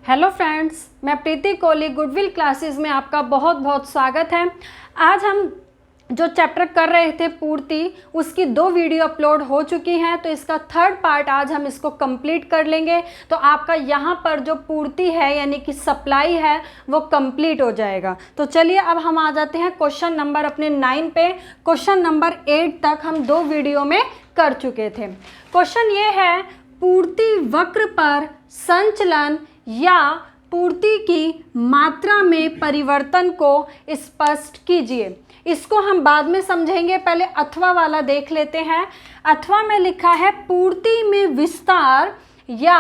Hello friends, मैं प्रीति Kohli goodwill classes में आपका बहुत बहुत स्वागत है। आज हम जो चैप्टर कर रहे थे पूर्ति, उसकी 2 वीडियो अपलोड हो चुकी हैं, तो इसका 3rd पार्ट आज हम इसको कंप्लीट कर लेंगे। तो आपका यहाँ पर जो पूर्ति है यानी कि सप्लाई है वो कंप्लीट हो जाएगा। तो चलिए अब हम आ जाते हैं क्वेश्चन नंबर अपने 9 पे। क्वेश्चन नंबर 8 तक हम 2 वीडियो में कर चुके थे। क्वेश्चन ये है, पूर्ति वक्र पर संचलन या पूर्ति की मात्रा में परिवर्तन को स्पष्ट कीजिए। इसको हम बाद में समझेंगे, पहले अथवा वाला देख लेते हैं। अथवा में लिखा है पूर्ति में विस्तार या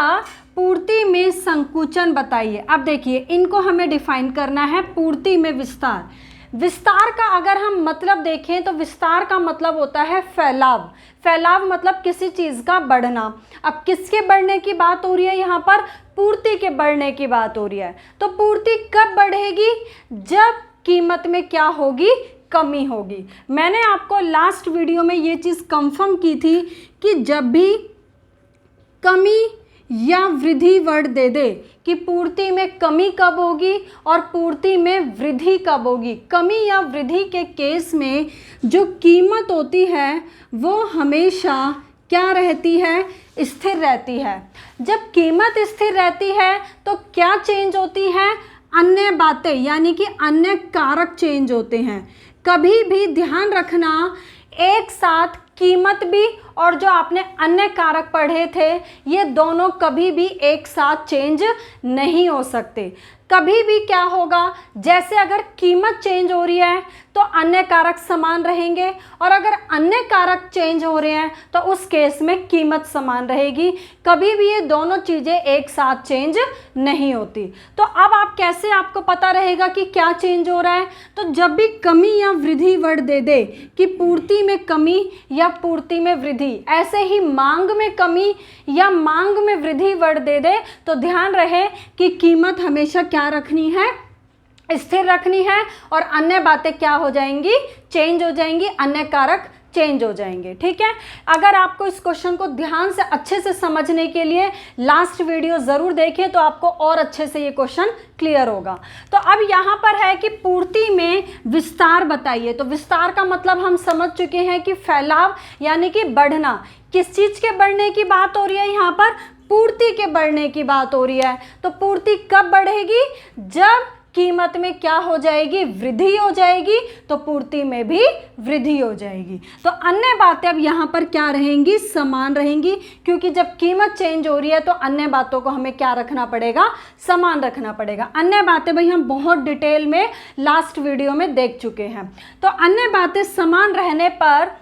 पूर्ति में संकुचन बताइए। अब देखिए, इनको हमें डिफाइन करना है। पूर्ति में विस्तार, विस्तार का अगर हम मतलब देखें तो विस्तार का मतलब होता है फैलाव। फैलाव मतलब किसी चीज़ का बढ़ना। अब किसके बढ़ने की बात हो रही है यहाँ पर? पूर्ति के बढ़ने की बात हो रही है। तो पूर्ति कब बढ़ेगी? जब कीमत में क्या होगी? कमी होगी। मैंने आपको लास्ट वीडियो में ये चीज़ कंफर्म की थी कि जब भी कमी या वृद्धि वर्ड दे दे कि पूर्ति में कमी कब होगी और पूर्ति में वृद्धि कब होगी। कमी या वृद्धि के केस में जो कीमत होती है वो हमेशा क्या रहती है? स्थिर रहती है। जब कीमत स्थिर रहती है तो क्या चेंज होती है? अन्य बातें यानी कि अन्य कारक चेंज होते हैं। कभी भी ध्यान रखना, एक साथ कीमत भी और जो आपने अन्य कारक पढ़े थे ये दोनों कभी भी एक साथ चेंज नहीं हो सकते। कभी भी क्या होगा, जैसे अगर कीमत चेंज हो रही है तो अन्य कारक समान रहेंगे, और अगर अन्य कारक चेंज हो रहे हैं तो उस केस में कीमत समान रहेगी। कभी भी ये दोनों चीज़ें एक साथ चेंज नहीं होती। तो अब आप कैसे, आपको पता रहेगा कि क्या चेंज हो रहा है? तो जब भी कमी या वृद्धि वर्ड दे दे कि पूर्ति में कमी या पूर्ति में वृद्धि, ऐसे ही मांग में कमी या मांग में वृद्धि वर्ड दे दे तो ध्यान रहे कि कीमत हमेशा क्या रखनी है? स्थिर रखनी है, और अन्य बातें क्या हो जाएंगी? चेंज हो जाएंगी, अन्य कारक चेंज हो जाएंगे। ठीक है, अगर आपको इस क्वेश्चन को ध्यान से अच्छे से समझने के लिए लास्ट वीडियो ज़रूर देखें तो आपको और अच्छे से ये क्वेश्चन क्लियर होगा। तो अब यहाँ पर है कि पूर्ति में विस्तार बताइए। तो विस्तार का मतलब हम समझ चुके हैं कि फैलाव यानी कि बढ़ना। किस चीज़ के बढ़ने की बात हो रही है यहाँ पर? पूर्ति के बढ़ने की बात हो रही है। तो पूर्ति कब बढ़ेगी? जब कीमत में क्या हो जाएगी? वृद्धि हो जाएगी, तो पूर्ति में भी वृद्धि हो जाएगी। तो अन्य बातें अब यहाँ पर क्या रहेंगी? समान रहेंगी, क्योंकि जब कीमत चेंज हो रही है तो अन्य बातों को हमें क्या रखना पड़ेगा? समान रखना पड़ेगा। अन्य बातें भाई हम बहुत डिटेल में लास्ट वीडियो में देख चुके हैं। तो अन्य बातें समान रहने पर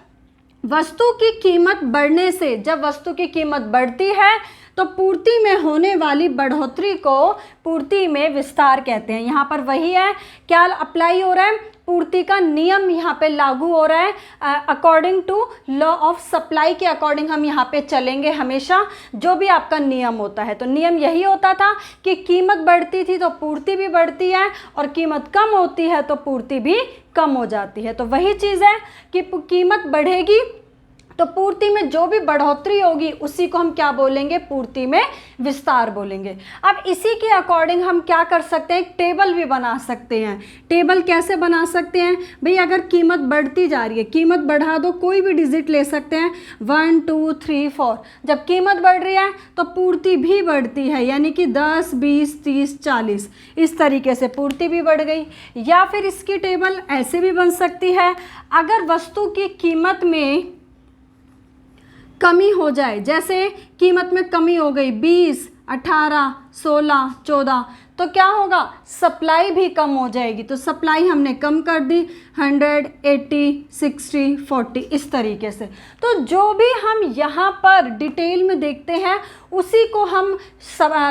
वस्तु की कीमत बढ़ने से, जब वस्तु की कीमत बढ़ती है तो पूर्ति में होने वाली बढ़ोतरी को पूर्ति में विस्तार कहते हैं। यहाँ पर वही है, क्या अप्लाई हो रहा है? पूर्ति का नियम यहाँ पे लागू हो रहा है। According to law of supply के अकॉर्डिंग हम यहाँ पे चलेंगे हमेशा। जो भी आपका नियम होता है, तो नियम यही होता था कि कीमत बढ़ती थी तो पूर्ति भी बढ़ती है, और कीमत कम होती है तो पूर्ति भी कम हो जाती है। तो वही चीज़ है कि कीमत बढ़ेगी तो पूर्ति में जो भी बढ़ोतरी होगी उसी को हम क्या बोलेंगे? पूर्ति में विस्तार बोलेंगे। अब इसी के अकॉर्डिंग हम क्या कर सकते हैं? एक टेबल भी बना सकते हैं। टेबल कैसे बना सकते हैं भाई? अगर कीमत बढ़ती जा रही है, कीमत बढ़ा दो, कोई भी डिजिट ले सकते हैं, 1 2 3 4। जब कीमत बढ़ रही है तो पूर्ति भी बढ़ती है, यानी कि 10 20 30 40, इस तरीके से पूर्ति भी बढ़ गई। या फिर इसकी टेबल ऐसे भी बन सकती है, अगर वस्तु की कीमत में कमी हो जाए, जैसे कीमत में कमी हो गई 20 18 16 14, तो क्या होगा? सप्लाई भी कम हो जाएगी। तो सप्लाई हमने कम कर दी, 100 80 60 40, इस तरीके से। तो जो भी हम यहाँ पर डिटेल में देखते हैं उसी को हम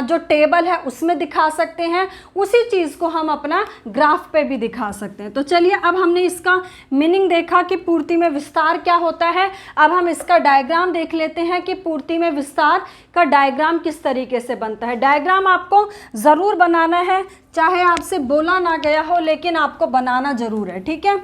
जो टेबल है उसमें दिखा सकते हैं, उसी चीज़ को हम अपना ग्राफ पे भी दिखा सकते हैं। तो चलिए, अब हमने इसका मीनिंग देखा कि पूर्ति में विस्तार क्या होता है। अब हम इसका डायग्राम देख लेते हैं कि पूर्ति में विस्तार का डायग्राम किस तरीके से बनता है। डायग्राम आपको ज़रूर बनाना है, चाहे आपसे बोला ना गया हो, लेकिन आपको बनाना ज़रूर है। ठीक है,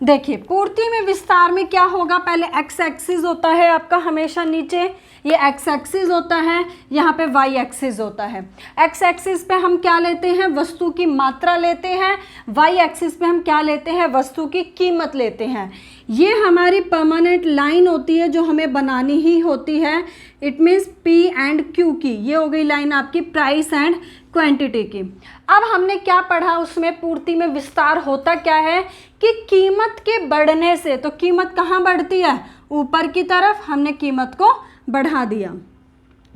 देखिए पूर्ति में विस्तार में क्या होगा, पहले एक्स एक्सिस होता है आपका हमेशा नीचे, ये एक्स एक्सिस होता है, यहाँ पे वाई एक्सिस होता है। एक्स एक्सिस पे हम क्या लेते हैं, वस्तु की मात्रा लेते हैं, वाई एक्सिस पे हम क्या लेते हैं, वस्तु की कीमत लेते हैं। ये हमारी परमानेंट लाइन होती है जो हमें बनानी ही होती है। It means P and Q की, ये हो गई लाइन आपकी प्राइस एंड क्वांटिटी की। अब हमने क्या पढ़ा उसमें, पूर्ति में विस्तार होता क्या है कि कीमत के बढ़ने से, तो कीमत कहाँ बढ़ती है, ऊपर की तरफ, हमने कीमत को बढ़ा दिया।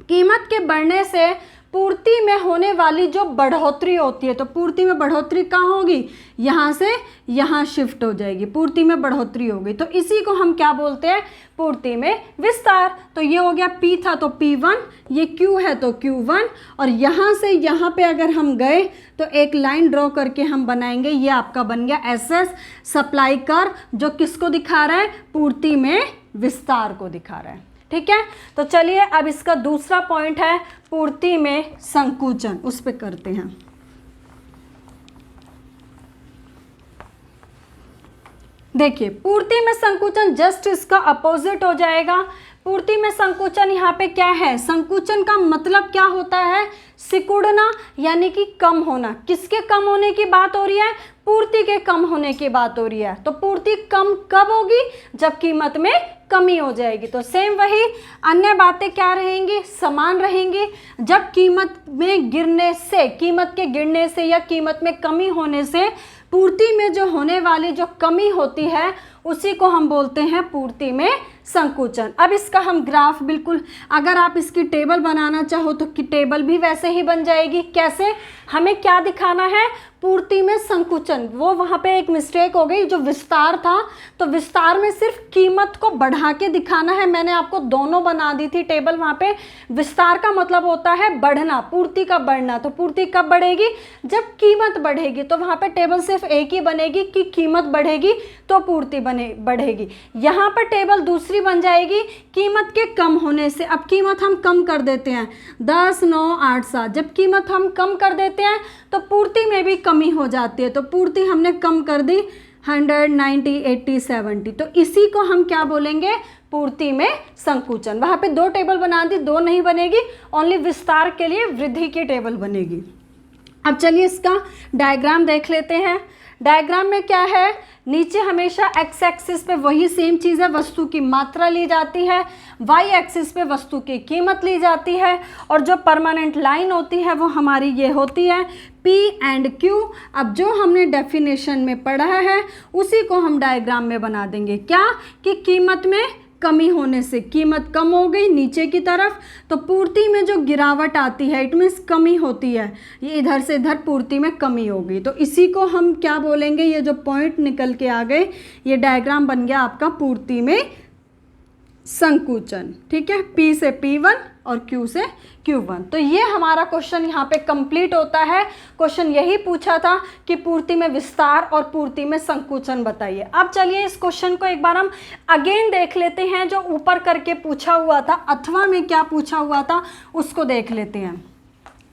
कीमत के बढ़ने से पूर्ति में होने वाली जो बढ़ोतरी होती है, तो पूर्ति में बढ़ोतरी कहाँ होगी, यहाँ से यहाँ शिफ्ट हो जाएगी, पूर्ति में बढ़ोतरी होगी। तो इसी को हम क्या बोलते हैं, पूर्ति में विस्तार। तो ये हो गया P था तो P1, ये Q है तो Q1, और यहाँ से यहाँ पे अगर हम गए तो एक लाइन ड्रॉ करके हम बनाएंगे, ये आपका बन गया SS सप्लाई कर्व, जो किसको दिखा रहा है, पूर्ति में विस्तार को दिखा रहा है। ठीक है, तो चलिए अब इसका दूसरा पॉइंट है पूर्ति में संकुचन, उस पे करते हैं। देखिए पूर्ति में संकुचन जस्ट इसका अपोजिट हो जाएगा। पूर्ति में संकुचन यहाँ पे क्या है, संकुचन का मतलब क्या होता है, सिकुड़ना, यानी कि कम होना। किसके कम होने की बात हो रही है, पूर्ति के कम होने की बात हो रही है। तो पूर्ति कम कब होगी, जब कीमत में कमी हो जाएगी। तो सेम वही अन्य बातें क्या रहेंगी, समान रहेंगी। जब कीमत में गिरने से, कीमत के गिरने से या कीमत में कमी होने से पूर्ति में जो होने वाली जो कमी होती है उसी को हम बोलते हैं पूर्ति में संकुचन। अब इसका हम ग्राफ, बिल्कुल अगर आप इसकी टेबल बनाना चाहो तो टेबल भी वैसे ही बन जाएगी। कैसे, हमें क्या दिखाना है, पूर्ति में संकुचन। वो वहाँ पे एक मिस्टेक हो गई, जो विस्तार था तो विस्तार में सिर्फ कीमत को बढ़ा के दिखाना है। मैंने आपको दोनों बना दी थी टेबल वहाँ पे। विस्तार का मतलब होता है बढ़ना, पूर्ति का बढ़ना। तो पूर्ति कब बढ़ेगी, जब कीमत बढ़ेगी। तो वहाँ पे टेबल सिर्फ एक ही बनेगी कि कीमत बढ़ेगी तो पूर्ति बढ़ेगी। यहाँ पर टेबल दूसरी बन जाएगी कीमत के कम होने से। अब कीमत हम कम कर देते हैं 10, 9, 8, 7। जब कीमत हम कम कर देते हैं तो पूर्ति में भी कमी हो जाती है। तो पूर्ति हमने कम कर दी 100, 90, 80, 70। तो इसी को हम क्या बोलेंगे, पूर्ति में संकुचन। वहाँ पे दो टेबल बना दी, दो नहीं बनेगी, ओनली विस्तार के लिए वृद्धि की टेबल बनेगी। अब चलिए इसका डायग्राम देख लेते हैं। डायग्राम में क्या है, नीचे हमेशा एक्स एक्सिस पे वही सेम चीज़ है, वस्तु की मात्रा ली जाती है, वाई एक्सिस पे वस्तु की कीमत ली जाती है, और जो परमानेंट लाइन होती है वो हमारी ये होती है P एंड Q। अब जो हमने डेफिनेशन में पढ़ा है उसी को हम डायग्राम में बना देंगे। क्या कि कीमत में कमी होने से कीमत कम हो गई नीचे की तरफ, तो पूर्ति में जो गिरावट आती है, इट मीन्स कमी होती है, ये इधर से इधर पूर्ति में कमी होगी। तो इसी को हम क्या बोलेंगे, ये जो पॉइंट निकल के आ गए, ये डायग्राम बन गया आपका पूर्ति में संकुचन। ठीक है, P से P1 और Q से Q1। तो ये हमारा क्वेश्चन यहाँ पे कंप्लीट होता है। क्वेश्चन यही पूछा था कि पूर्ति में विस्तार और पूर्ति में संकुचन बताइए। अब चलिए इस क्वेश्चन को एक बार हम अगेन देख लेते हैं, जो ऊपर करके पूछा हुआ था, अथवा में क्या पूछा हुआ था उसको देख लेते हैं।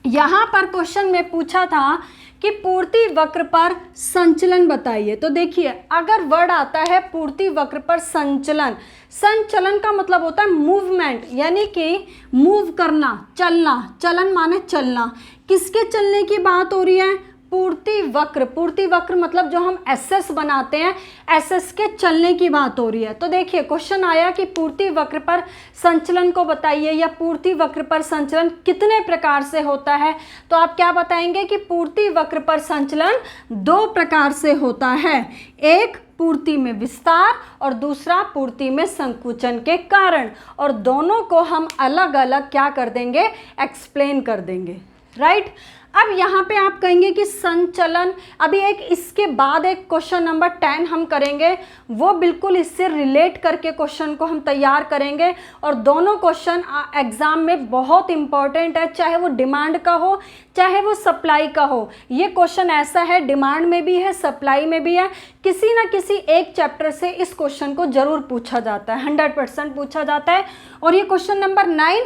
यहाँ पर क्वेश्चन में पूछा था कि पूर्ति वक्र पर संचलन बताइए। तो देखिए अगर वर्ड आता है पूर्ति वक्र पर संचलन, संचलन का मतलब होता है मूवमेंट, यानी कि मूव करना, चलना। चलन माने चलना। किसके चलने की बात हो रही है, पूर्ति वक्र। पूर्ति वक्र मतलब जो हम एसएस बनाते हैं, एसएस के चलने की बात हो रही है। तो देखिए क्वेश्चन आया कि पूर्ति वक्र पर संचलन को बताइए, या पूर्ति वक्र पर संचलन कितने प्रकार से होता है। तो आप क्या बताएंगे कि पूर्ति वक्र पर संचलन दो प्रकार से होता है, एक पूर्ति में विस्तार और दूसरा पूर्ति में संकुचन के कारण, और दोनों को हम अलग अलग क्या कर देंगे, एक्सप्लेन कर देंगे। राइट। अब यहाँ पे आप कहेंगे कि संचलन, अभी एक इसके बाद एक क्वेश्चन नंबर 10 हम करेंगे, वो बिल्कुल इससे रिलेट करके क्वेश्चन को हम तैयार करेंगे, और दोनों क्वेश्चन एग्जाम में बहुत इंपॉर्टेंट है, चाहे वो डिमांड का हो चाहे वो सप्लाई का हो। ये क्वेश्चन ऐसा है, डिमांड में भी है सप्लाई में भी है, किसी ना किसी एक चैप्टर से इस क्वेश्चन को जरूर पूछा जाता है, 100% पूछा जाता है। और ये क्वेश्चन नंबर 9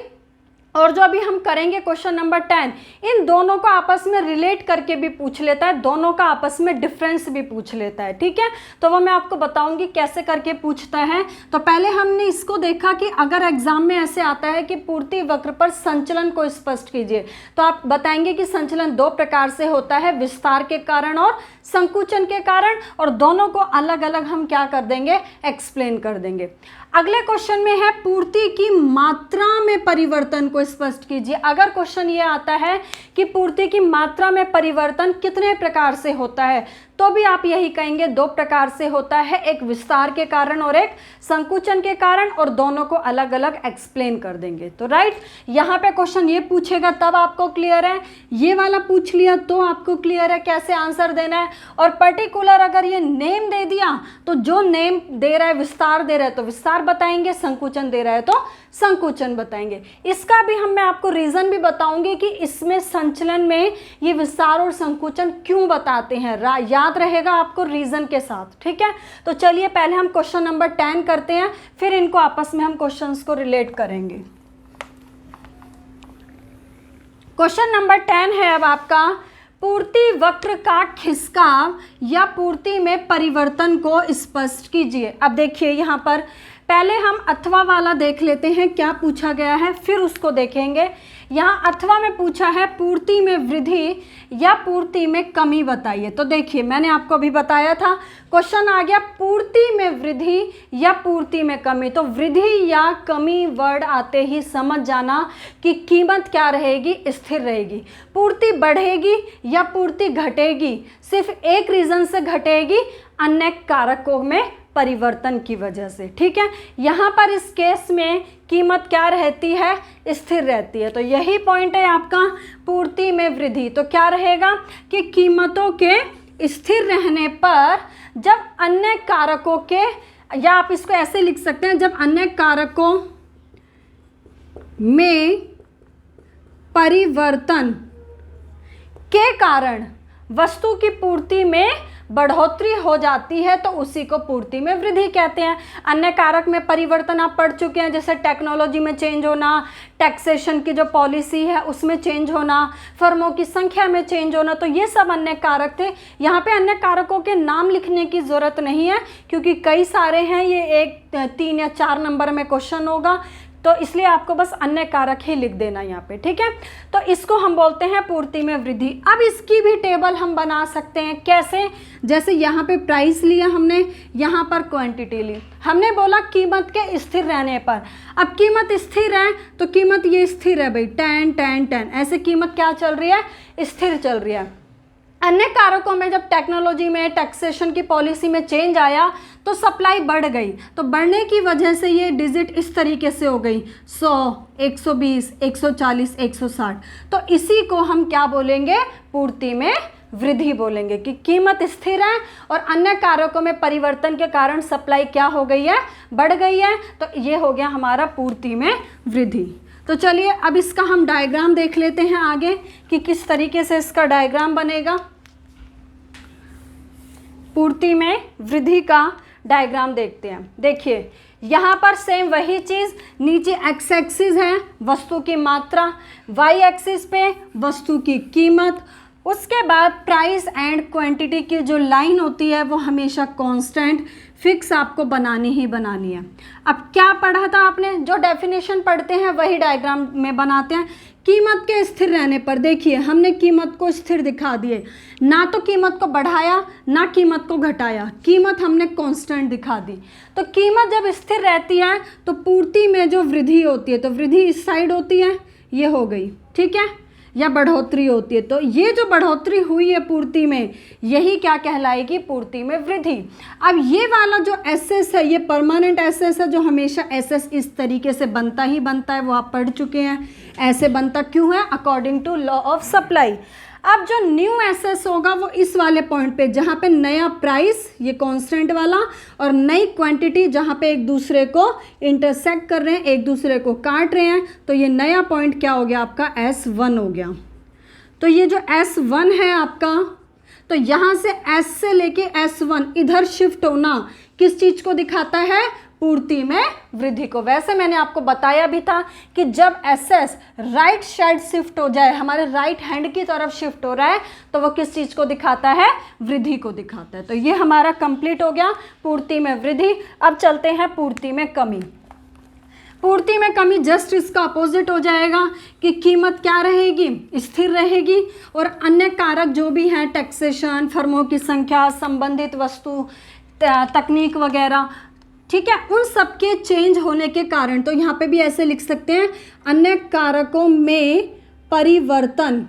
और जो अभी हम करेंगे क्वेश्चन नंबर 10, इन दोनों को आपस में रिलेट करके भी पूछ लेता है, दोनों का आपस में डिफरेंस भी पूछ लेता है, ठीक है। तो वो मैं आपको बताऊंगी कैसे करके पूछता है। तो पहले हमने इसको देखा कि अगर एग्जाम में ऐसे आता है कि पूर्ति वक्र पर संचलन को स्पष्ट कीजिए, तो आप बताएंगे कि संचलन दो प्रकार से होता है, विस्तार के कारण और संकुचन के कारण, और दोनों को अलग अलग हम क्या कर देंगे, एक्सप्लेन कर देंगे। अगले क्वेश्चन में है पूर्ति की मात्रा में परिवर्तन को स्पष्ट कीजिए। अगर क्वेश्चन ये आता है कि पूर्ति की मात्रा में परिवर्तन कितने प्रकार से होता है, तो भी आप यही कहेंगे दो प्रकार से होता है, एक विस्तार के कारण और एक संकुचन के कारण, और दोनों को अलग अलग एक्सप्लेन कर देंगे। तो राइट, यहाँ पे क्वेश्चन ये पूछेगा तब आपको क्लियर है, ये वाला पूछ लिया तो आपको क्लियर है कैसे आंसर देना है। और पर्टिकुलर अगर ये नेम दे दिया तो जो नेम दे रहा है, विस्तार दे रहा है तो विस्तार बताएंगे, संकुचन दे रहा है तो संकुचन बताएंगे। इसका भी मैं आपको रीजन भी बताऊंगी कि इसमें संचलन में ये विस्तार और संकुचन क्यों बताते हैं, याद रहेगा आपको रीजन के साथ, ठीक है। तो चलिए पहले हम क्वेश्चन नंबर 10 करते हैं, फिर इनको आपस में हम क्वेश्चंस को रिलेट करेंगे। क्वेश्चन नंबर 10 है अब आपका, पूर्ति वक्र का खिसकाव या पूर्ति में परिवर्तन को स्पष्ट कीजिए। अब देखिए यहाँ पर पहले हम अथवा वाला देख लेते हैं क्या पूछा गया है, फिर उसको देखेंगे। यहाँ अथवा में पूछा है पूर्ति में वृद्धि या पूर्ति में कमी बताइए। तो देखिए मैंने आपको अभी बताया था, क्वेश्चन आ गया पूर्ति में वृद्धि या पूर्ति में कमी। तो वृद्धि या कमी वर्ड आते ही समझ जाना कि कीमत क्या रहेगी, स्थिर रहेगी। पूर्ति बढ़ेगी या पूर्ति घटेगी, सिर्फ एक रीजन से घटेगी, अन्य कारकों में परिवर्तन की वजह से, ठीक है। यहाँ पर इस केस में कीमत क्या रहती है, स्थिर रहती है। तो यही पॉइंट है आपका पूर्ति में वृद्धि। तो क्या रहेगा कि कीमतों के स्थिर रहने पर जब अन्य कारकों के, या आप इसको ऐसे लिख सकते हैं, जब अन्य कारकों में परिवर्तन के कारण वस्तु की पूर्ति में बढ़ोतरी हो जाती है तो उसी को पूर्ति में वृद्धि कहते हैं। अन्य कारक में परिवर्तन आप पढ़ चुके हैं, जैसे टेक्नोलॉजी में चेंज होना, टैक्सेशन की जो पॉलिसी है उसमें चेंज होना, फर्मों की संख्या में चेंज होना, तो ये सब अन्य कारक थे। यहाँ पे अन्य कारकों के नाम लिखने की ज़रूरत नहीं है क्योंकि कई सारे हैं, ये 1, 3 या 4 नंबर में क्वेश्चन होगा, तो इसलिए आपको बस अन्य कारक ही लिख देना यहाँ पे, ठीक है। तो इसको हम बोलते हैं पूर्ति में वृद्धि। अब इसकी भी टेबल हम बना सकते हैं, कैसे, जैसे यहाँ पे प्राइस लिया हमने, यहाँ पर क्वांटिटी ली, हमने बोला कीमत के स्थिर रहने पर। अब कीमत स्थिर है तो कीमत ये स्थिर है भाई, 10 10 10, ऐसे कीमत क्या चल रही है, स्थिर चल रही है। अन्य कारकों में जब टेक्नोलॉजी में, टैक्सेशन की पॉलिसी में चेंज आया तो सप्लाई बढ़ गई, तो बढ़ने की वजह से ये डिजिट इस तरीके से हो गई, 100, 120, 140, 160। तो इसी को हम क्या बोलेंगे, पूर्ति में वृद्धि बोलेंगे कि कीमत स्थिर है और अन्य कारकों में परिवर्तन के कारण सप्लाई क्या हो गई है, बढ़ गई है। तो ये हो गया हमारा पूर्ति में वृद्धि। तो चलिए अब इसका हम डायग्राम देख लेते हैं आगे कि किस तरीके से इसका डायग्राम बनेगा। पूर्ति में वृद्धि का डायग्राम देखते हैं। देखिए यहाँ पर सेम वही चीज़, नीचे एक्स एक्सिस है वस्तु की मात्रा, वाई एक्सिस पे वस्तु की कीमत, उसके बाद प्राइस एंड क्वांटिटी की जो लाइन होती है वो हमेशा कांस्टेंट फिक्स आपको बनानी ही बनानी है। अब क्या पढ़ा था आपने, जो डेफिनेशन पढ़ते हैं वही डायग्राम में बनाते हैं। कीमत के स्थिर रहने पर देखिए हमने कीमत को स्थिर दिखा दिए, ना तो कीमत को बढ़ाया ना कीमत को घटाया, कीमत हमने कांस्टेंट दिखा दी। तो कीमत जब स्थिर रहती है तो पूर्ति में जो वृद्धि होती है, तो वृद्धि इस साइड होती है, ये हो गई, ठीक है, या बढ़ोतरी होती है। तो ये जो बढ़ोतरी हुई है पूर्ति में, यही क्या कहलाएगी, पूर्ति में वृद्धि। अब ये वाला जो एसएस है ये परमानेंट एसएस है, जो हमेशा एसएस इस तरीके से बनता ही बनता है, वो आप पढ़ चुके हैं। ऐसे बनता क्यों है, according to law of supply. अब जो न्यू एसएस होगा वो इस वाले पॉइंट पे, जहाँ पे नया प्राइस ये कांस्टेंट वाला और नई क्वांटिटी जहाँ पे एक दूसरे को इंटरसेक्ट कर रहे हैं, एक दूसरे को काट रहे हैं, तो ये नया पॉइंट क्या हो गया आपका, S1 हो गया। तो ये जो S1 है आपका, तो यहाँ से S से लेके S1 इधर शिफ्ट होना किस चीज़ को दिखाता है, पूर्ति में वृद्धि को। वैसे मैंने आपको बताया भी था कि जब एसएस राइट साइड शिफ्ट हो जाए, हमारे राइट हैंड की तरफ शिफ्ट हो रहा है, तो वो किस चीज़ को दिखाता है? वृद्धि को दिखाता है। तो ये हमारा कंप्लीट हो गया पूर्ति में वृद्धि। अब चलते हैं पूर्ति में कमी। पूर्ति में कमी जस्ट इसका अपोजिट हो जाएगा कि कीमत क्या रहेगी? स्थिर रहेगी, और अन्य कारक जो भी हैं, टैक्सेशन, फर्मों की संख्या, संबंधित वस्तु, तकनीक वगैरह, ठीक है, उन सब के चेंज होने के कारण, तो यहाँ पे भी ऐसे लिख सकते हैं, अन्य कारकों में परिवर्तन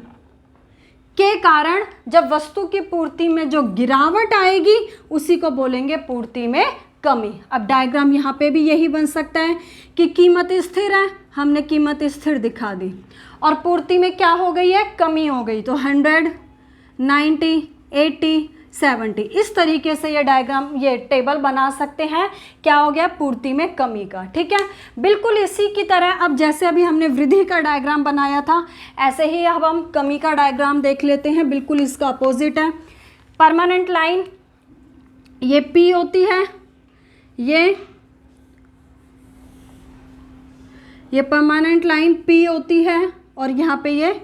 के कारण जब वस्तु की पूर्ति में जो गिरावट आएगी उसी को बोलेंगे पूर्ति में कमी। अब डायग्राम यहाँ पे भी यही बन सकता है कि कीमत स्थिर है, हमने कीमत स्थिर दिखा दी, और पूर्ति में क्या हो गई है? कमी हो गई। तो 100, 90, 80, 70, इस तरीके से ये डायग्राम, ये टेबल बना सकते हैं। क्या हो गया? पूर्ति में कमी का। ठीक है, बिल्कुल इसी की तरह अब जैसे अभी हमने वृद्धि का डायग्राम बनाया था, ऐसे ही अब हम कमी का डायग्राम देख लेते हैं। बिल्कुल इसका अपोजिट है। परमानेंट लाइन ये P होती है, ये परमानेंट लाइन P होती है, और यहाँ पे ये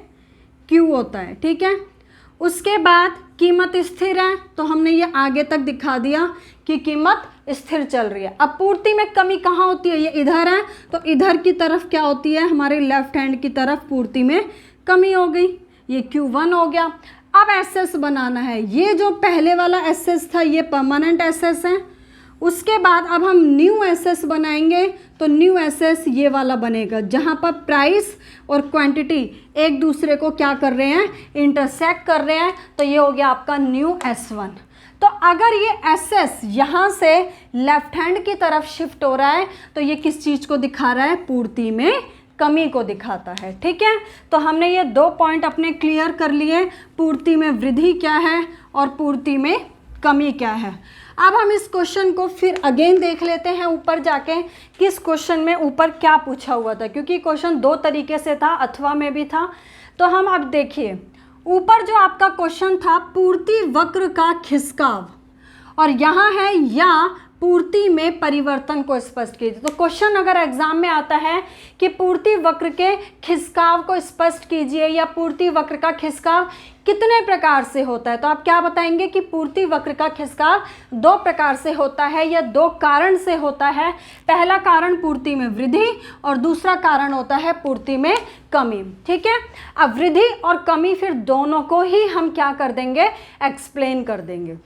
Q होता है। ठीक है, उसके बाद कीमत स्थिर है, तो हमने ये आगे तक दिखा दिया कि कीमत स्थिर चल रही है। अब पूर्ति में कमी कहाँ होती है? ये इधर है, तो इधर की तरफ क्या होती है? हमारे लेफ्ट हैंड की तरफ पूर्ति में कमी हो गई। ये Q1 हो गया। अब एसएस बनाना है। ये जो पहले वाला एसएस था ये परमानेंट एसएस है। उसके बाद अब हम न्यू एसएस बनाएंगे, तो न्यू एसएस ये वाला बनेगा जहाँ पर प्राइस और क्वांटिटी एक दूसरे को क्या कर रहे हैं? इंटरसेक्ट कर रहे हैं। तो ये हो गया आपका न्यू S1। तो अगर ये एसएस यहाँ से लेफ्ट हैंड की तरफ शिफ्ट हो रहा है, तो ये किस चीज़ को दिखा रहा है? पूर्ति में कमी को दिखाता है। ठीक है, तो हमने ये 2 पॉइंट अपने क्लियर कर लिए, पूर्ति में वृद्धि क्या है और पूर्ति में कमी क्या है। अब हम इस क्वेश्चन को फिर अगेन देख लेते हैं ऊपर जाके, किस क्वेश्चन में ऊपर क्या पूछा हुआ था, क्योंकि क्वेश्चन 2 तरीके से था, अथवा में भी था। तो हम अब देखिए, ऊपर जो आपका क्वेश्चन था पूर्ति वक्र का खिसकाव, और यहाँ है या पूर्ति में परिवर्तन को स्पष्ट कीजिए। तो क्वेश्चन अगर एग्जाम में आता है कि पूर्ति वक्र के खिसकाव को स्पष्ट कीजिए, या पूर्ति वक्र का खिसकाव कितने प्रकार से होता है, तो आप क्या बताएंगे कि पूर्ति वक्र का खिसकाव 2 प्रकार से होता है, या 2 कारण से होता है। पहला कारण पूर्ति में वृद्धि, और दूसरा कारण होता है पूर्ति में कमी। ठीक है, अब वृद्धि और कमी फिर दोनों को ही हम क्या कर देंगे? एक्सप्लेन कर देंगे।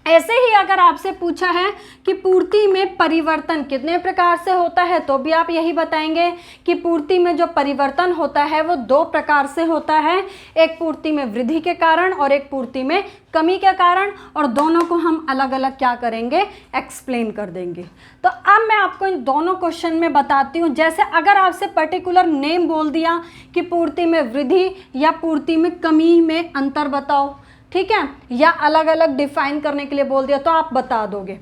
ऐसे ही अगर आपसे पूछा है कि पूर्ति में परिवर्तन कितने प्रकार से होता है, तो भी आप यही बताएंगे कि पूर्ति में जो परिवर्तन होता है वो 2 प्रकार से होता है, एक पूर्ति में वृद्धि के कारण और एक पूर्ति में कमी के कारण, और दोनों को हम अलग अलग क्या करेंगे? एक्सप्लेन कर देंगे। तो अब मैं आपको इन दोनों क्वेश्चन में बताती हूँ। जैसे अगर आपसे पर्टिकुलर नेम बोल दिया कि पूर्ति में वृद्धि या पूर्ति में कमी में अंतर बताओ, ठीक है, या अलग अलग डिफाइन करने के लिए बोल दिया, तो आप बता दोगे।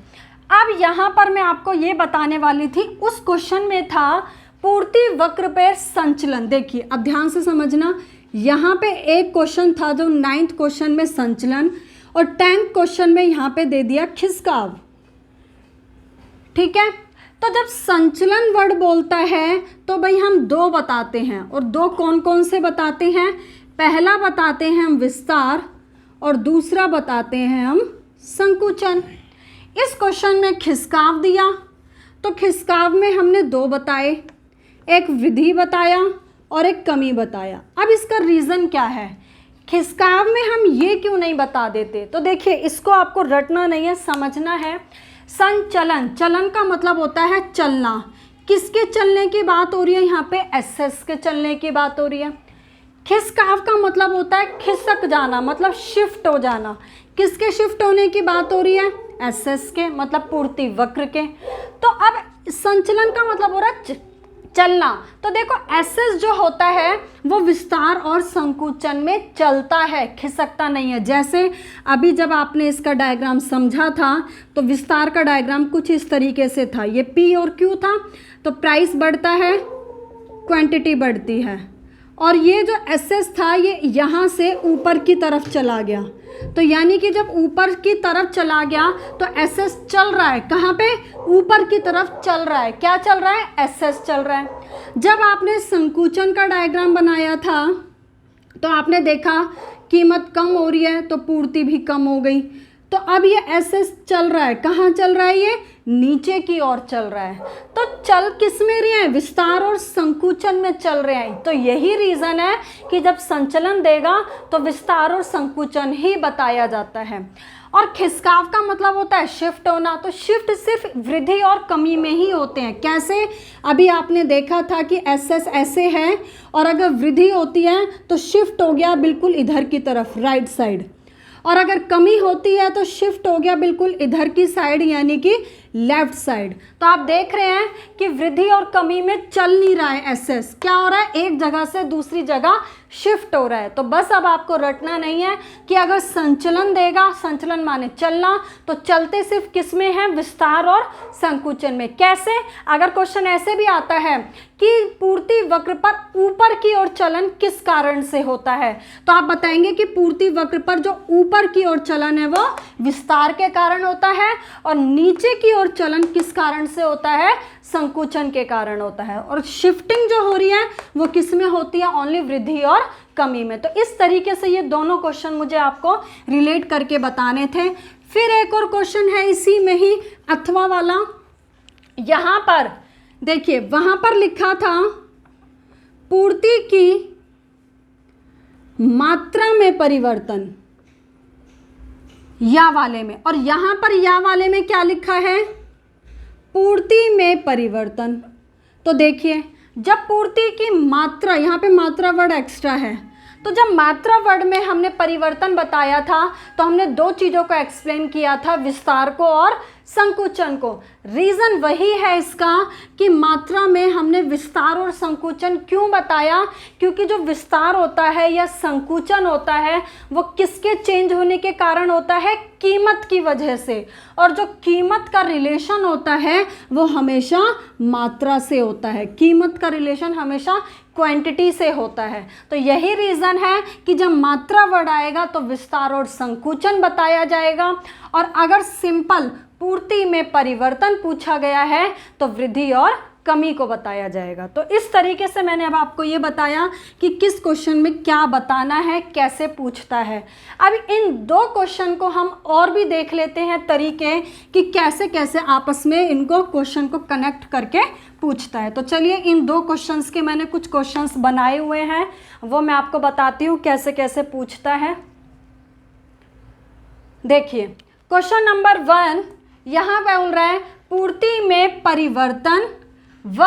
अब यहाँ पर मैं आपको ये बताने वाली थी, उस क्वेश्चन में था पूर्ति वक्र पर संचलन। देखिए अब ध्यान से समझना, यहाँ पे एक क्वेश्चन था जो 9th क्वेश्चन में संचलन, और 10th क्वेश्चन में यहाँ पे दे दिया खिसकाव। ठीक है, तो जब संचलन वर्ड बोलता है तो भाई हम 2 बताते हैं, और 2 कौन कौन से बताते हैं? पहला बताते हैं हम विस्तार, और दूसरा बताते हैं हम संकुचन। इस क्वेश्चन में खिसकाव दिया, तो खिसकाव में हमने 2 बताए, एक वृद्धि बताया और एक कमी बताया। अब इसका रीज़न क्या है? खिसकाव में हम ये क्यों नहीं बता देते? तो देखिए, इसको आपको रटना नहीं है, समझना है। संचलन, चलन का मतलब होता है चलना। किसके चलने की बात हो रही है? यहाँ पे एसएस के चलने की बात हो रही है। खिसकाव का मतलब होता है खिसक जाना, मतलब शिफ्ट हो जाना। किसके शिफ्ट होने की बात हो रही है? एसएस के, मतलब पूर्ति वक्र के। तो अब संचलन का मतलब हो रहा है चलना। तो देखो एसएस जो होता है वो विस्तार और संकुचन में चलता है, खिसकता नहीं है। जैसे अभी जब आपने इसका डायग्राम समझा था तो विस्तार का डायग्राम कुछ इस तरीके से था, ये P और Q था। तो प्राइस बढ़ता है, क्वांटिटी बढ़ती है, और ये जो एस एस था ये यहाँ से ऊपर की तरफ चला गया। तो यानी कि जब ऊपर की तरफ चला गया तो एस एस चल रहा है, कहाँ पे, ऊपर की तरफ चल रहा है। क्या चल रहा है, एस एस चल रहा है। जब आपने संकुचन का डायग्राम बनाया था तो आपने देखा कीमत कम हो रही है तो पूर्ति भी कम हो गई। तो अब ये एस एस चल रहा है, कहाँ चल रहा है, ये नीचे की ओर चल रहा है। तो चल किस में रहे हैं, विस्तार और संकुचन में चल रहे हैं। तो यही रीज़न है कि जब संचलन देगा तो विस्तार और संकुचन ही बताया जाता है। और खिसकाव का मतलब होता है शिफ्ट होना। तो शिफ्ट सिर्फ वृद्धि और कमी में ही होते हैं। कैसे, अभी आपने देखा था कि एस एस ऐसे है और अगर वृद्धि होती है तो शिफ्ट हो गया बिल्कुल इधर की तरफ, राइट साइड, और अगर कमी होती है तो शिफ्ट हो गया बिल्कुल इधर की साइड, यानी कि लेफ्ट साइड। तो आप देख रहे हैं कि वृद्धि और कमी में चल नहीं रहा है एस एस, क्या हो रहा है, एक जगह से दूसरी जगह शिफ्ट हो रहा है। तो बस अब आपको रटना नहीं है कि अगर संचलन देगा, संचलन माने चलना, तो चलते सिर्फ किस में है, विस्तार और संकुचन में। कैसे, अगर क्वेश्चन ऐसे भी आता है कि पूर्ति वक्र पर ऊपर की ओर चलन किस कारण से होता है, तो आप बताएंगे कि पूर्ति वक्र पर जो ऊपर की ओर चलन है वो विस्तार के कारण होता है, और नीचे की ओर चलन किस कारण से होता है, संकुचन के कारण होता है। और शिफ्टिंग जो हो रही है वो किस में होती है, ओनली वृद्धि और कमी में। तो इस तरीके से ये दोनों क्वेश्चन मुझे आपको रिलेट करके बताने थे। फिर एक और क्वेश्चन है इसी में ही, अथवा वाला। यहाँ पर देखिए, वहां पर लिखा था पूर्ति की मात्रा में परिवर्तन, या वाले में, और यहां पर या वाले में क्या लिखा है, पूर्ति में परिवर्तन। तो देखिए, जब पूर्ति की मात्रा, यहाँ पे मात्रा वर्ड एक्स्ट्रा है, तो जब मात्रा वर्ड में हमने परिवर्तन बताया था तो हमने दो चीज़ों को एक्सप्लेन किया था, विस्तार को और संकुचन को। रीज़न वही है इसका कि मात्रा में हमने विस्तार और संकुचन क्यों बताया, क्योंकि जो विस्तार होता है या संकुचन होता है वो किसके चेंज होने के कारण होता है, कीमत की वजह से। और जो कीमत का रिलेशन होता है वो हमेशा मात्रा से होता है, कीमत का रिलेशन हमेशा क्वांटिटी से होता है। तो यही रीज़न है कि जब मात्रा वर्ड आएगा तो विस्तार और संकुचन बताया जाएगा, और अगर सिंपल पूर्ति में परिवर्तन पूछा गया है तो वृद्धि और कमी को बताया जाएगा। तो इस तरीके से मैंने अब आपको ये बताया कि किस क्वेश्चन में क्या बताना है, कैसे पूछता है। अब इन दो क्वेश्चन को हम और भी देख लेते हैं तरीके कि कैसे कैसे आपस में इनको क्वेश्चन को कनेक्ट करके पूछता है। तो चलिए, इन दो क्वेश्चंस के मैंने कुछ क्वेश्चंस बनाए हुए हैं, वो मैं आपको बताती हूँ कैसे कैसे पूछता है। देखिए, क्वेश्चन नंबर 1 यहाँ पे बोल रहा है पूर्ति में परिवर्तन व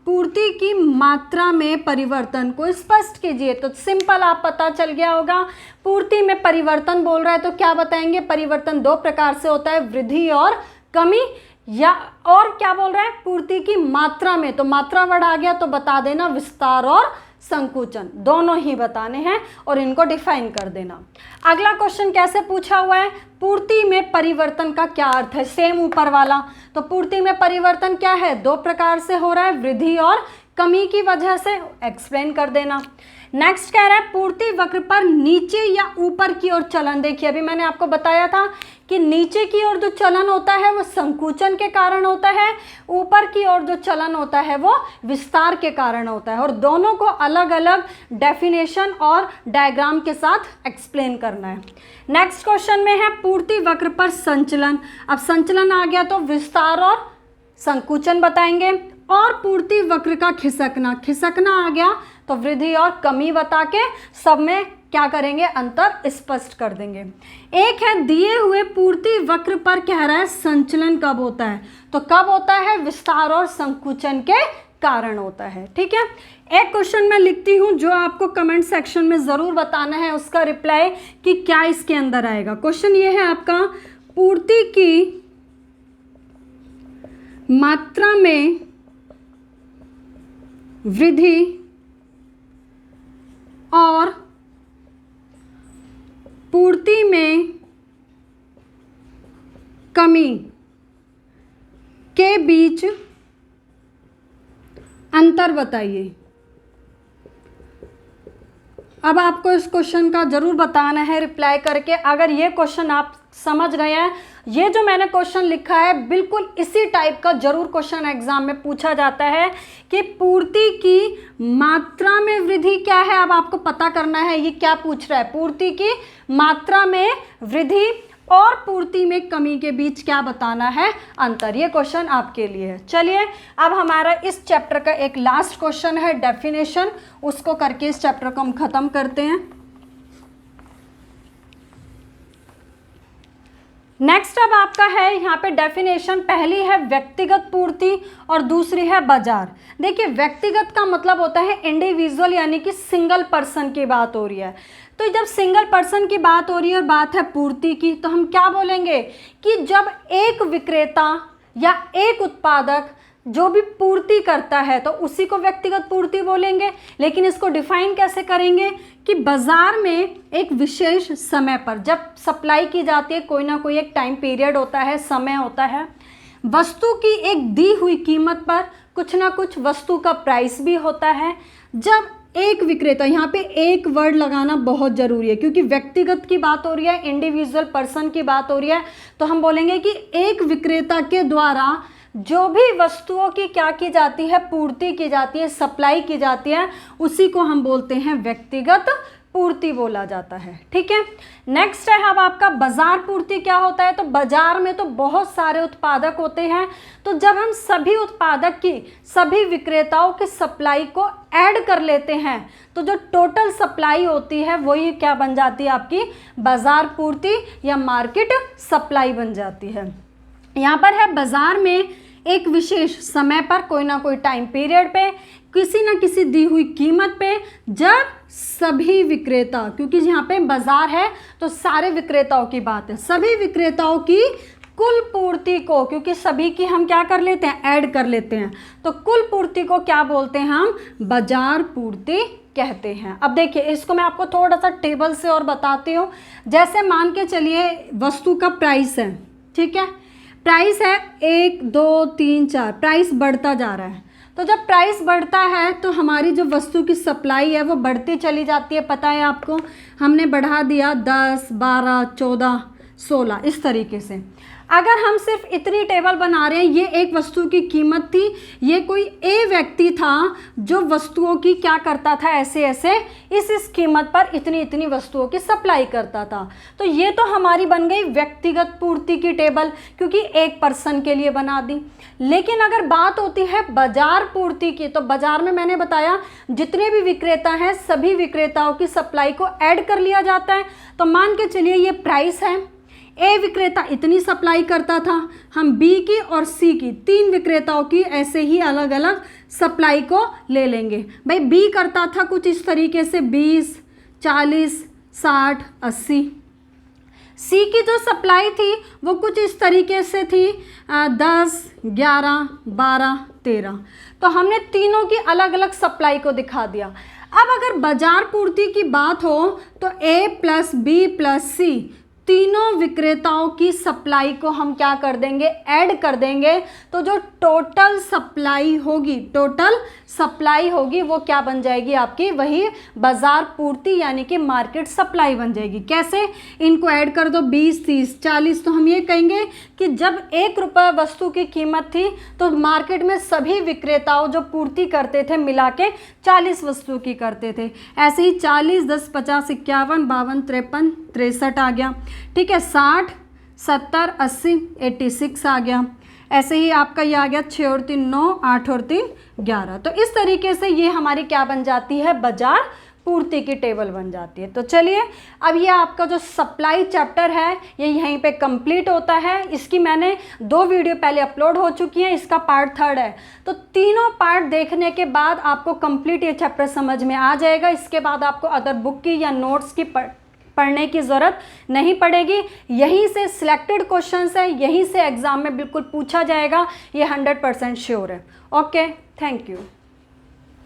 पूर्ति की मात्रा में परिवर्तन को स्पष्ट कीजिए। तो सिंपल आप पता चल गया होगा, पूर्ति में परिवर्तन बोल रहा है तो क्या बताएंगे, परिवर्तन दो प्रकार से होता है, वृद्धि और कमी। या और क्या बोल रहा है, पूर्ति की मात्रा में, तो मात्रा वर्ड आ गया तो बता देना विस्तार और संकुचन, दोनों ही बताने हैं और इनको डिफाइन कर देना। अगला क्वेश्चन कैसे पूछा हुआ है, पूर्ति में परिवर्तन का क्या अर्थ है, सेम ऊपर वाला। तो पूर्ति में परिवर्तन क्या है, दो प्रकार से हो रहा है, वृद्धि और कमी की वजह से, एक्सप्लेन कर देना। नेक्स्ट कह रहा है पूर्ति वक्र पर नीचे या ऊपर की ओर चलन। देखिए, अभी मैंने आपको बताया था कि नीचे की ओर जो चलन होता है वो संकुचन के कारण होता है, ऊपर की ओर जो चलन होता है वो विस्तार के कारण होता है, और दोनों को अलग अलग डेफिनेशन और डायग्राम के साथ एक्सप्लेन करना है। नेक्स्ट क्वेश्चन में है पूर्ति वक्र पर संचलन। अब संचलन आ गया तो विस्तार और संकुचन बताएंगे, और पूर्ति वक्र का खिसकना आ गया तो वृद्धि और कमी बता के सब में क्या करेंगे, अंतर स्पष्ट कर देंगे। एक है दिए हुए पूर्ति वक्र पर कह रहा है संचलन कब होता है, तो कब होता है, विस्तार और संकुचन के कारण होता है। ठीक है, एक क्वेश्चन मैं लिखती हूं जो आपको कमेंट सेक्शन में जरूर बताना है उसका रिप्लाई कि क्या इसके अंदर आएगा। क्वेश्चन ये है आपका, पूर्ति की मात्रा में वृद्धि और पूर्ति में कमी के बीच अंतर बताइए। अब आपको इस क्वेश्चन का ज़रूर बताना है रिप्लाई करके। अगर ये क्वेश्चन आप समझ गए हैं, ये जो मैंने क्वेश्चन लिखा है बिल्कुल इसी टाइप का ज़रूर क्वेश्चन एग्जाम में पूछा जाता है कि पूर्ति की मात्रा में वृद्धि क्या है। अब आपको पता करना है ये क्या पूछ रहा है, पूर्ति की मात्रा में वृद्धि और पूर्ति में कमी के बीच क्या बताना है अंतर। ये क्वेश्चन आपके लिए है। चलिए अब हमारा इस चैप्टर का एक लास्ट क्वेश्चन है डेफिनेशन, उसको करके इस चैप्टर को हम खत्म करते हैं। नेक्स्ट अब आपका है यहाँ पे डेफिनेशन, पहली है व्यक्तिगत पूर्ति और दूसरी है बाजार। देखिए व्यक्तिगत का मतलब होता है इंडिविजुअल, यानी कि सिंगल पर्सन की बात हो रही है। तो जब सिंगल पर्सन की बात हो रही है और बात है पूर्ति की, तो हम क्या बोलेंगे कि जब एक विक्रेता या एक उत्पादक जो भी पूर्ति करता है तो उसी को व्यक्तिगत पूर्ति बोलेंगे। लेकिन इसको डिफाइन कैसे करेंगे कि बाजार में एक विशेष समय पर जब सप्लाई की जाती है, कोई ना कोई एक टाइम पीरियड होता है, समय होता है, वस्तु की एक दी हुई कीमत पर कुछ ना कुछ वस्तु का प्राइस भी होता है। जब एक विक्रेता, यहाँ पे एक वर्ड लगाना बहुत ज़रूरी है क्योंकि व्यक्तिगत की बात हो रही है, इंडिविजुअल पर्सन की बात हो रही है, तो हम बोलेंगे कि एक विक्रेता के द्वारा जो भी वस्तुओं की क्या की जाती है, पूर्ति की जाती है, सप्लाई की जाती है, उसी को हम बोलते हैं व्यक्तिगत पूर्ति बोला जाता है। ठीक है, नेक्स्ट है अब आपका बाजार पूर्ति क्या होता है। तो बाजार में तो बहुत सारे उत्पादक होते हैं, तो जब हम सभी उत्पादक की, सभी विक्रेताओं की सप्लाई को ऐड कर लेते हैं तो जो टोटल सप्लाई होती है वही क्या बन जाती है, आपकी बाजार पूर्ति या मार्केट सप्लाई बन जाती है। यहाँ पर है बाजार में एक विशेष समय पर, कोई ना कोई टाइम पीरियड पे, किसी न किसी दी हुई कीमत पे, जब सभी विक्रेता, क्योंकि यहाँ पे बाजार है तो सारे विक्रेताओं की बात है, सभी विक्रेताओं की कुल पूर्ति को, क्योंकि सभी की हम क्या कर लेते हैं, ऐड कर लेते हैं, तो कुल पूर्ति को क्या बोलते हैं हम, बाजार पूर्ति कहते हैं। अब देखिए इसको मैं आपको थोड़ा सा टेबल से और बताती हूँ। जैसे मान के चलिए वस्तु का प्राइस है, ठीक है, प्राइस है 1 2 3 4, प्राइस बढ़ता जा रहा है। तो जब प्राइस बढ़ता है तो हमारी जो वस्तु की सप्लाई है वो बढ़ती चली जाती है। पता है आपको, हमने बढ़ा दिया 10 12 14 16 इस तरीके से। अगर हम सिर्फ इतनी टेबल बना रहे हैं, ये एक वस्तु की कीमत थी, ये कोई ए व्यक्ति था जो वस्तुओं की क्या करता था, ऐसे ऐसे इस कीमत पर इतनी इतनी वस्तुओं की सप्लाई करता था। तो ये तो हमारी बन गई व्यक्तिगत पूर्ति की टेबल, क्योंकि एक पर्सन के लिए बना दी। लेकिन अगर बात होती है बाजार पूर्ति की, तो बाजार में मैंने बताया जितने भी विक्रेता हैं सभी विक्रेताओं की सप्लाई को ऐड कर लिया जाता है। तो मान के चलिए ये प्राइस है, ए विक्रेता इतनी सप्लाई करता था, हम बी की और सी की, तीन विक्रेताओं की ऐसे ही अलग अलग सप्लाई को ले लेंगे। भाई बी करता था कुछ इस तरीके से 20 40 60 80। सी की जो सप्लाई थी वो कुछ इस तरीके से थी 10 11 12 13। तो हमने तीनों की अलग अलग सप्लाई को दिखा दिया। अब अगर बाजार पूर्ति की बात हो तो ए प्लस बी प्लस सी तीनों विक्रेताओं की सप्लाई को हम क्या कर देंगे, ऐड कर देंगे। तो जो टोटल सप्लाई होगी वो क्या बन जाएगी आपकी, वही बाजार पूर्ति यानी कि मार्केट सप्लाई बन जाएगी। कैसे, इनको ऐड कर दो 20 30 40। तो हम ये कहेंगे कि जब 1 रुपये वस्तु की कीमत थी तो मार्केट में सभी विक्रेताओं जो पूर्ति करते थे मिला के 40 वस्तु की करते थे। ऐसे ही 40 10 50 51 52 53 63 आ गया। ठीक है, 60 70 80 86 आ गया। ऐसे ही आपका ये आ गया 6 और 3 9 8 और 3 11। तो इस तरीके से ये हमारी क्या बन जाती है, बाजार पूर्ति की टेबल बन जाती है। तो चलिए अब ये आपका जो सप्लाई चैप्टर है ये यहीं पे कंप्लीट होता है। इसकी मैंने 2 वीडियो पहले अपलोड हो चुकी हैं, इसका पार्ट 3 है। तो तीनों पार्ट देखने के बाद आपको कंप्लीट ये चैप्टर समझ में आ जाएगा। इसके बाद आपको अदर बुक की या नोट्स की पढ़ने की ज़रूरत नहीं पड़ेगी। यहीं से सिलेक्टेड क्वेश्चंस है, यहीं से एग्ज़ाम में बिल्कुल पूछा जाएगा, ये 100% श्योर है। Okay, thank you.